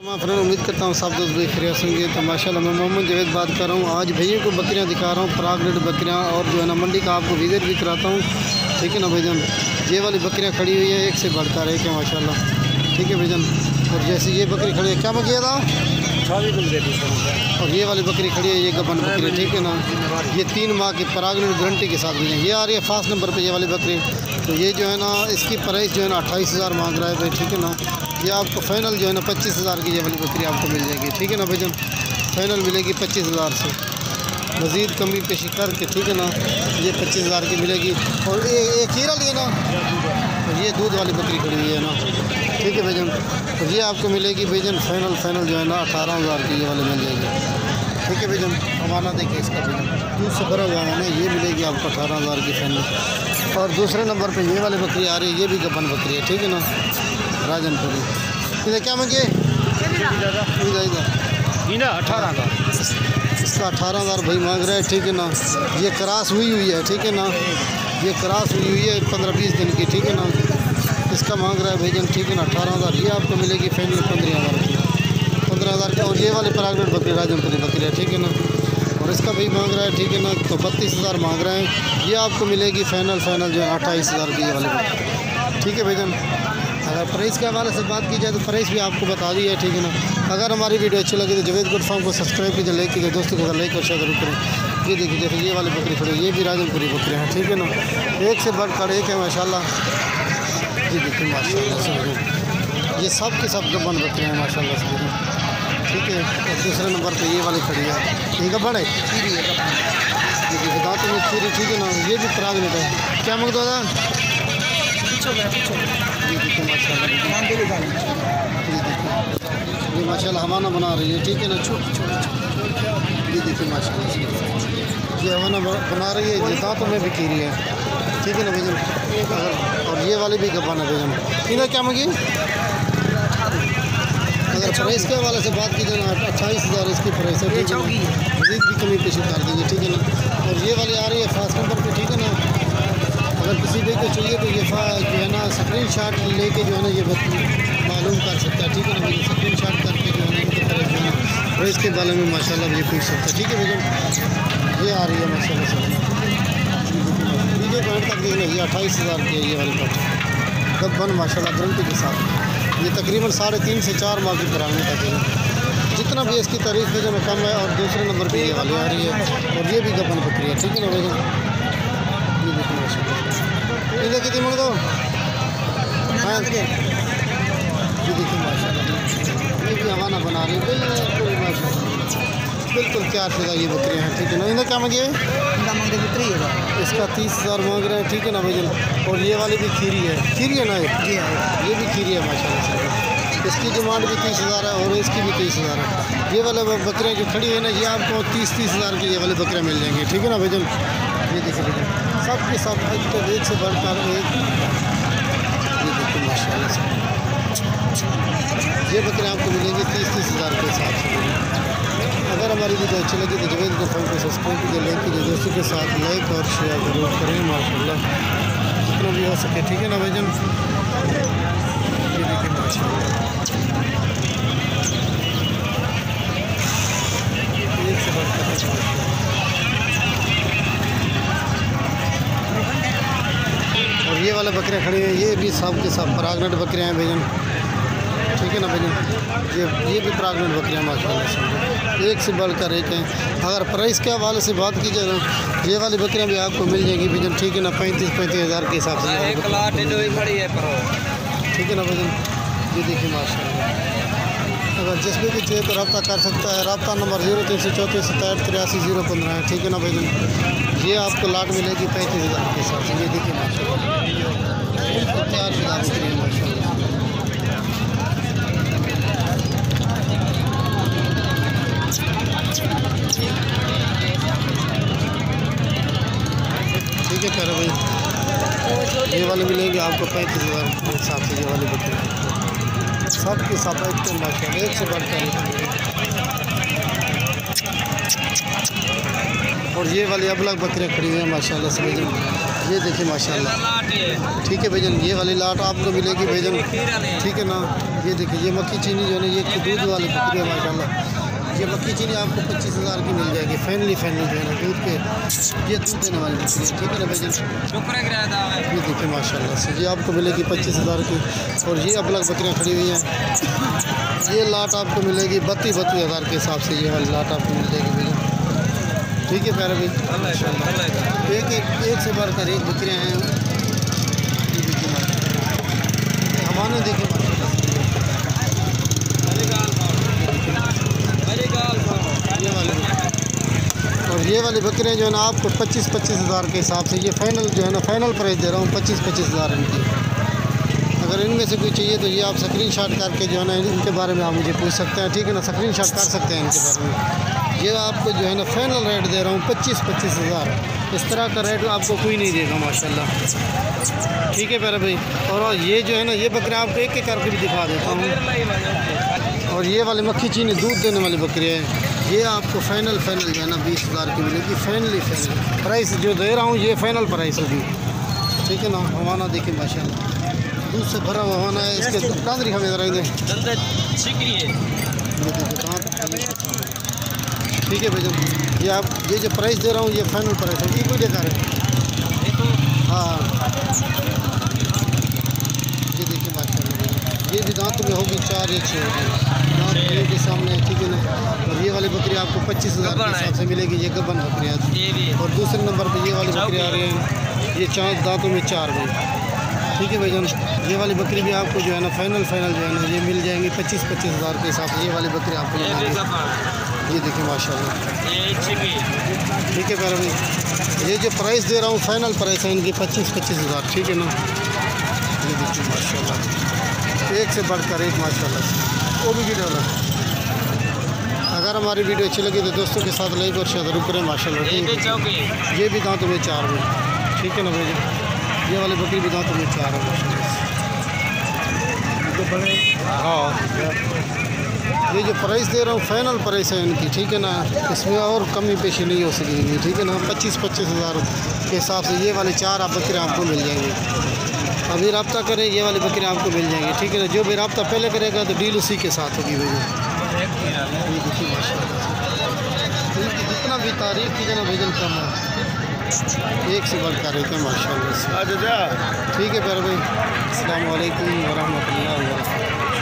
Friend, उम्मीद करता हूँ सब दोस्त भी खैरियत होंगे। तो माशाल्लाह मैं मोहम्मद जवेद बात कर रहा हूँ। आज भैया को बकरियाँ दिखा रहा हूँ, प्रागरेड बकरियाँ, और जो है ना मंडी का आपको विजिट भी कराता हूँ। ठीक है ना भाईजान, ये वाली बकरियाँ खड़ी हुई है, एक से बढ़कर एक है माशाल्लाह। ठीक है भाईजान, और जैसे ये बकरी खड़ी है, क्या मंगिया था? और ये वाली बकरी खड़ी है, ये गबन बकरी। ठीक है ना, ये 3 माह की प्रागरेड गारंटी के साथ भैया। ये आ रही है फास्ट नंबर पर ये वाली बकरी। तो ये जो है ना, इसकी प्राइस जो है ना 28,000 मांग रहा है भाई। ठीक है ना, ये आपको फाइनल जो है ना 25,000 की ये वाली बकरी आपको मिल जाएगी। ठीक है ना भाईजान, फाइनल मिलेगी 25,000 से, मज़ीद कमी पेशी करके। ठीक है ना, ये 25,000 की मिलेगी। और ये खीरा लिए ना, और ये दूध वाली बकरी खड़ी हुई है ना। ठीक है भाईजान, तो ये आपको मिलेगी भाईजान फाइनल जो है ना 18,000 की ये वाली मिल जाएगी। ठीक है भाईजान, हवाना देखिए इसका भाईजान, दूध से भरा हुआ है ना, ये मिलेगी आपको 18,000 की फाइनल। और दूसरे नंबर पे ये वाली बकरी आ रही है, ये भी गबन बकरी है। ठीक है ना, राजनपुरी। इधर क्या मंगे? इधर 18,000, इसका 18,000 भाई मांग रहा है। ठीक है ना, ये क्रॉस हुई है। ठीक है ना, ये क्रॉस हुई है 15-20 दिन की। ठीक है ना, इसका मांग रहा है भाईजान। ठीक है ना, 18,000 ये आपको मिलेगी फाइनल 15,000 की, 15,000 की। और ये वाले प्रागरेड बकरी राजनपुरी बकरी है। ठीक है ना, और इसका भाई मांग रहा है। ठीक है ना, तो 32,000 मांग रहे हैं। ये आपको मिलेगी फाइनल जो है 28,000 की ये वाली बकरी। ठीक है भाईजान, अगर प्राइस के हवाले से बात की जाए तो प्राइस भी आपको बता दी है। ठीक है ना, अगर हमारी वीडियो अच्छी लगी तो जवेद गुड फार्म को सब्सक्राइब कीजिए, लाइक कीजिए, दोस्तों के साथ लाइक और शेयर जरूर करें। ये देखिए जैसे ये वाली बकरी खड़ी, ये भी राजनपुरी बकरी हैं। ठीक है ना, एक से बढ़कर एक है माशाल्लाह। ये देखिए माशाल्लाह से, ये सब के सब गबन बकरी हैं माशाल्लाह से। ठीक है, और दूसरे नंबर पर ये वाली खड़ी है, ये गबन है, देखिए दांतों में खीरी। ठीक है ना, ये भी प्रागरेड है। क्या मंग दो दादा? ये देखिए माशाल्लाह, ये माशाल्लाह हवाना बना रही है। ठीक है ना, छोटी, ये देखिए माशाल्लाह ये हवाना बना रही है, ये दांतों में भी खीरी है। ठीक है ना भाईजान, और ये वाली भी गबन है भाईजान। इन्हें क्या मंगी? अगर प्राइस के हवाले से बात की जाए ना 28,000 इसकी प्राइस है। ठीक है ना, मज़ीद भी कमी पेशी कर देंगे। ठीक है ना, और ये वाली आ रही है फास्ट नंबर पे। ठीक है ना, अगर किसी भी को चाहिए तो ये जो है ना स्क्रीनशॉट लेके जो है ना ये मालूम कर सकता है। ठीक है ना, मुझे स्क्रीनशॉट करके जो है ना इनकी तरफ जो है ना प्राइस के बारे में माशाल्लाह ये पूछ सकता है। ठीक है भैया, ये आ रही है माशाल्लाह से, वीडियो पॉइंट तक देखना, ये 28,000 की है ये वाली बकरी गबन माशाल्लाह गारंटी के साथ। ये तकरीबन 3.5 से 4 माह की पुरानी तक है। जितना भी इसकी तारीफ है जो कम है। और दूसरे नंबर पर ये वाली आ रही है, और ये भी गबन बकरी है। ठीक है ना भैया, ये देखिए माशाल्लाह, इधर कितनी मंग दो? हाँ, ये देखिए माशाल्लाह, ये भी हवाना बना रही है बिल्कुल माशाल्लाह, बिल्कुल 4 ये बकरियाँ हैं। ठीक है ना, इधर क्या मंगे? इसका 30,000 मांग रहे हैं। ठीक है ना भाईजान, और ये वाली भी खीरी है ना, ये भी खीरी है माशाल्लाह से। इसकी डिमांड भी 30,000 है, और इसकी भी 30,000 है। ये वाले बकरियाँ जो खड़ी है ना, ये आपको 30,000 की ये वाली बकरियाँ मिल जाएंगी। ठीक है ना भाईजान, ये देखिए भैया, सब के सब एक से बढ़कर एक। ये देखिए माशाल्लाह से, ये बकरियाँ आपको मिलेंगी 30,000 के हिसाब से। अगर हमारी वीडियो अच्छी लगी तो जवेद गुड फार्म को सब्सक्राइब कीजिए, लाइक कीजिए, दोस्तों के साथ लाइक और शेयर जरूर करें माशाल्लाह, जितना भी हो सके। ठीक है ना भाईजान, ये देखिए माशाल्लाह, एक से बढ़कर। और ये वाला बकरियाँ खड़ी हैं, ये भी सब के सब प्रागरेड बकरियाँ हैं भाईजान। ठीक है ना भाईजान, ये भी प्रागरेड बकरियाँ माशाल्लाह से, एक से बढ़कर एक हैं। अगर प्राइस के हवाले से बात की जाए ना, ये वाली बकरियाँ भी आपको मिल जाएगी भाईजान। ठीक है ना, 35,000 के हिसाब से। ठीक है ना भाईजान, ये देखिए माशाल्लाह, अगर जिस भी चाहिए तो रब्ता कर सकता है। रब्ता नंबर 0334 67 83 015 है। ठीक है ना भाईजान, ये आपको लाट मिलेगी 35,000 के हिसाब से। ये देखिए माशाल्लाह, 4,000 बकरियाँ माशाल्लाह। ठीक है कह रहे भाई, ये वाली मिलेगी आपको 35,000 के हिसाब से। ये वाली बकरी सब की सब एकदम माशाल्लाह, एक से बढ़कर। और ये वाली अब अलग बकरियाँ खड़ी हुई हैं माशाल्लाह से। ये देखिए माशाल्लाह, ठीक है भाईजान। ये वाली लाट आपको मिलेगी भाईजान, ठीक है ना। ये देखिए ये मक्खी चीनी जो है ना, ये दूध वाली बकरी है माशाल्लाह। ये मक्खी चीनी आपको 25,000 की मिल जाएगी। फैमिली जो है ना दूध के, ये दूध देने वाली बकरी है, ठीक है ना भाईजान। ये देखिए माशाल्लाह से ये आपको मिलेगी 25,000 की। और ये अब अलग बकरियाँ खड़ी हुई हैं। ये लाट आपको मिलेगी 32,000 के हिसाब से। ये वाली लाट आपको मिल जाएगी भाईजान, ठीक है प्यारे भाई। एक से बढ़कर एक बकरियाँ हैं। हवाने देखिए और ये वाली बकरियाँ जो है ना आपको 25,000 के हिसाब से। ये फाइनल जो है ना, फाइनल प्राइस दे रहा हूँ 25,000 इनकी। अगर इनमें से कोई चाहिए तो ये आप स्क्रीनशॉट करके जो है ना इनके बारे में आप मुझे पूछ सकते हैं, ठीक है ना। स्क्रीनशॉट कर सकते हैं इनके बारे में। ये आपको जो है ना फाइनल रेट दे रहा हूँ 25,000। इस तरह का रेट आपको कोई नहीं देगा माशाल्लाह, ठीक है प्यारे भाई। और ये जो है ना ये बकरियाँ आपको एक एक करके भी दिखा देता हूँ। और ये वाली मक्खी चीनी दूध देने वाली बकरी है। ये आपको फाइनल जो है ना 20,000 की मिलेगी। फाइनल प्राइस जो दे रहा हूँ ये फाइनल प्राइस होगी, ठीक है ना। हवाना देखिए माशाल्लाह, दूध से भरा हुआ हवाना है। इसके कांदरी हमें रहेंगे, ठीक है भाई। ये आप ये जो प्राइस दे रहा हूँ ये फाइनल प्राइस है। ये कोई देखा रहे, हाँ ये देखिए माशाल्लाह। ये भी दांत में होगी 4 या 6 होगी, दांत के सामने, ठीक है ना। और ये वाली बकरी आपको 25,000 के हिसाब से मिलेगी। ये गबन बकरियाँ। और दूसरे नंबर पर ये वाली बकरी आ रही है, ये 4 दांतों में 4 में, ठीक है भाईजान। ये वाली बकरी भी आपको जो है ना फाइनल जो है ना ये मिल जाएंगी 25,000 के हिसाब से। ये वाली बकरी आपको मिल जाएगी। ये देखिए माशाल्लाह, ठीक है प्यारे भाई। ये जो प्राइस दे रहा हूँ फाइनल प्राइस है इनकी 25,000, ठीक है ना। ये देखिए माशाल्लाह, एक से बढ़कर एक माशाल्लाह। वो भी वीडियो अगर हमारी वीडियो अच्छी लगी तो दोस्तों के साथ लाइक और शेयर जरूर करें माशाल्लाह, ठीक है। ये भी दांतों में 4 में, ठीक है ना भाई। ये वाली बकरी भी दांतों में 4 है माशाल्लाह। हाँ ये जो प्राइस दे रहा हूँ फाइनल प्राइस है इनकी, ठीक है ना। इसमें और कमी पेशी नहीं हो सकेगी, ठीक है ना। 25,000 के हिसाब से ये वाली 4 आप बकरियाँ आपको मिल जाएंगी। अभी रब्ता करें, ये वाली बकरियाँ आपको मिल जाएंगी, ठीक है ना। जो भी रब्ता पहले करेगा तो डील उसी के साथ होगी भैया। देखिए माशाल्लाह, जितना भी तारीफ की जाना भैया कम है। एक से बढ़कर एक है माशाल्लाह से, ठीक है प्यारे भाई। अस्सलाम वालेकुम व रहमतुल्लाहि व बरकातहू।